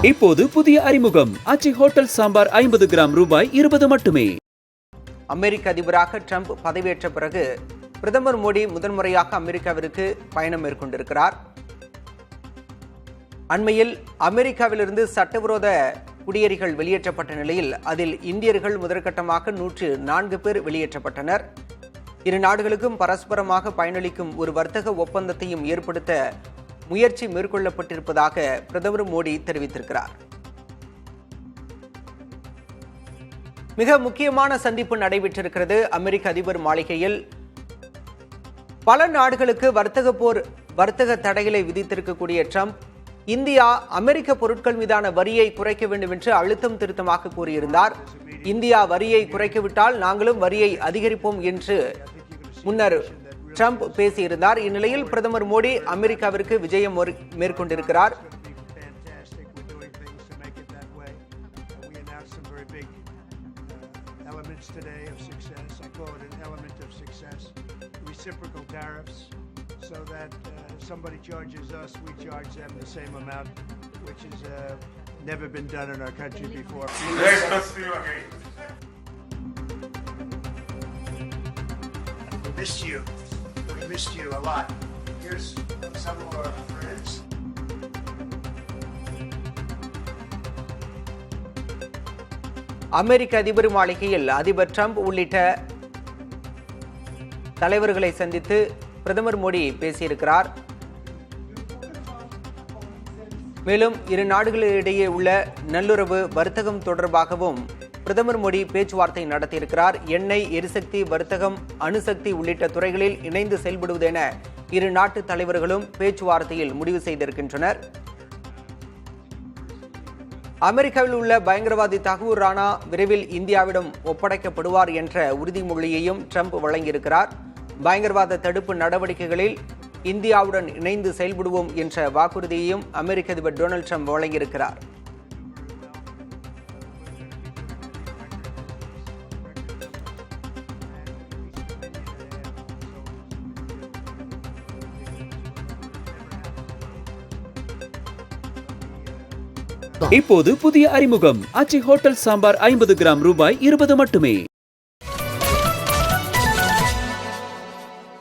இப்போது புதிய அறிமுகம் அச்சி ஹோட்டல் சாம்பார் 50 கிராம் ரூபாய் 20 மட்டுமே. அமெரிக்க அதிபராக ட்ரம்ப் பதவியேற்ற பிறகு பிரதமர் மோடி முதன்முறையாக அமெரிக்காவிற்கு பயணம் மேற்கொண்டிருக்கிறார். அண்மையில் அமெரிக்காவிலிருந்து சட்டவிரோத குடியேறிகள் வெளியேற்றப்பட்ட நிலையில் அதில் இந்தியர்கள் முதற்கட்டமாக 104 பேர் வெளியேற்றப்பட்டனர். இரு நாடுகளுக்கும் பரஸ்பரமாக பயனளிக்கும் ஒரு வர்த்தக ஒப்பந்தத்தையும் ஏற்படுத்த முயற்சி மேற்கொள்ளப்பட்டிருப்பதாக பிரதமர் மோடி தெரிவித்திருக்கிறார். மிக முக்கியமான சந்திப்பு நடைபெற்றிருக்கிறது அமெரிக்க அதிபர் மாளிகையில். பல நாடுகளுக்கு வர்த்தக தடைகளை விதித்திருக்கக்கூடிய ட்ரம்ப் இந்தியா அமெரிக்க பொருட்கள் மீதான வரியை குறைக்க வேண்டும் என்று அழுத்தம் திருத்தமாக கூறியிருந்தார். இந்தியா வரியை குறைக்கவிட்டால் நாங்களும் வரியை அதிகரிப்போம் என்று முன்னர் ட்ரம்ப் பேசியிருந்தார். இந்நிலையில் பிரதமர் மோடி அமெரிக்காவிற்கு விஜயம் மேற்கொண்டிருக்கிறார். So that somebody charges us, we charge them the same amount, which has never been done in our country before. We missed you. We missed you a lot. Here's some of our friends. அமெரிக்க அதிபர் மாளிகையில் அதிபர் Trump உள்ளிட்ட தலைவர்களை சந்தித்து பிரதமர் மோடி பேசியிருக்கிறார். மேலும் இரு நாடுகளிடையே உள்ள நல்லுறவு வர்த்தகம் தொடர்பாகவும் பிரதமர் மோடி பேச்சுவார்த்தை நடத்தியிருக்கிறார். எண்ணெய், எரிசக்தி, வர்த்தகம், அணுசக்தி உள்ளிட்ட துறைகளில் இணைந்து செயல்படுவதென இரு நாட்டு தலைவர்களும் பேச்சுவார்த்தையில் முடிவு செய்திருக்கின்றனர். அமெரிக்காவில் உள்ள பயங்கரவாதி தகூர் ராணா விரைவில் இந்தியாவிடம் ஒப்படைக்கப்படுவார் என்ற உறுதிமொழியையும் ட்ரம்ப் வழங்கியிருக்கிறார். பயங்கரவாத தடுப்பு நடவடிக்கைகளில் இந்தியாவுடன் இணைந்து செயல்படுவோம் என்ற வாக்குறுதியையும் அமெரிக்க அதிபர் டொனால்டு ட்ரம்ப் வழங்கியிருக்கிறார். இப்போது புதிய அறிமுகம் அச்சி ஹோட்டல் சாம்பார் 50 கிராம் ரூபாய் 20 மட்டுமே.